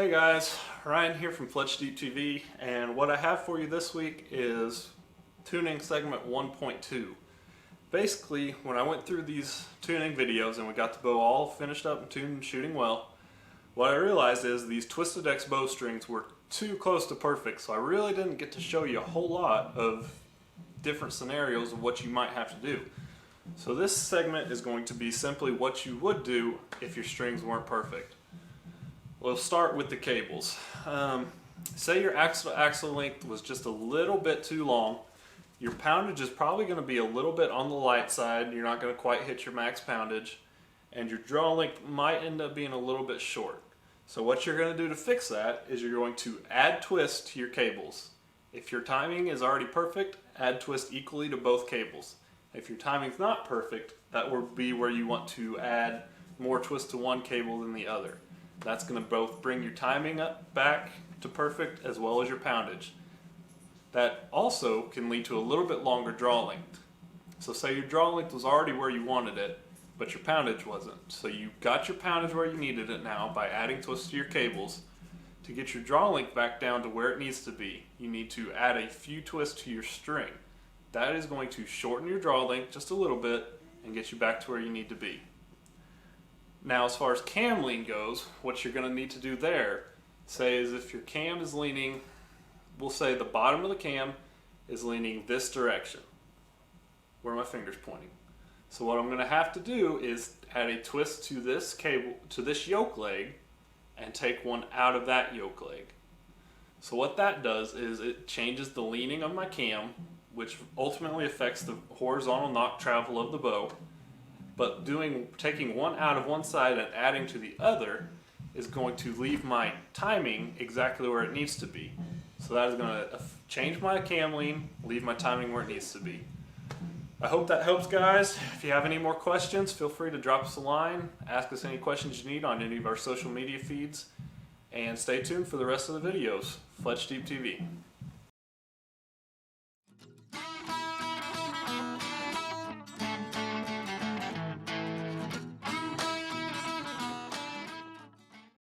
Hey guys, Ryan here from Fletch Deep TV, and what I have for you this week is tuning segment 1.2. Basically, when I went through these tuning videos and we got the bow all finished up and tuned and shooting well, what I realized is these Twisted X bowstrings were too close to perfect, so I really didn't get to show you a whole lot of different scenarios of what you might have to do. So this segment is going to be simply what you would do if your strings weren't perfect. We'll start with the cables. Say your axle to axle length was just a little bit too long. Your poundage is probably going to be a little bit on the light side. You're not going to quite hit your max poundage. And your draw length might end up being a little bit short. So what you're going to do to fix that is you're going to add twist to your cables. If your timing is already perfect, add twist equally to both cables. If your timing's not perfect, that will be where you want to add more twist to one cable than the other. That's going to both bring your timing up back to perfect as well as your poundage. That also can lead to a little bit longer draw length. So say your draw length was already where you wanted it, but your poundage wasn't. So you got your poundage where you needed it now by adding twist to your cables. To get your draw length back down to where it needs to be, you need to add a few twists to your string. That is going to shorten your draw length just a little bit and get you back to where you need to be. Now, as far as cam lean goes, what you're going to need to do there, say, is if your cam is leaning, we'll say the bottom of the cam is leaning this direction, where my finger's pointing. So what I'm going to have to do is add a twist to this cable, to this yoke leg, and take one out of that yoke leg. So what that does is it changes the leaning of my cam, which ultimately affects the horizontal nock travel of the bow. But taking one out of one side and adding to the other is going to leave my timing exactly where it needs to be. So that is going to change my cam lean, leave my timing where it needs to be. I hope that helps, guys. If you have any more questions, feel free to drop us a line, ask us any questions you need on any of our social media feeds, and stay tuned for the rest of the videos. Fletch Deep TV.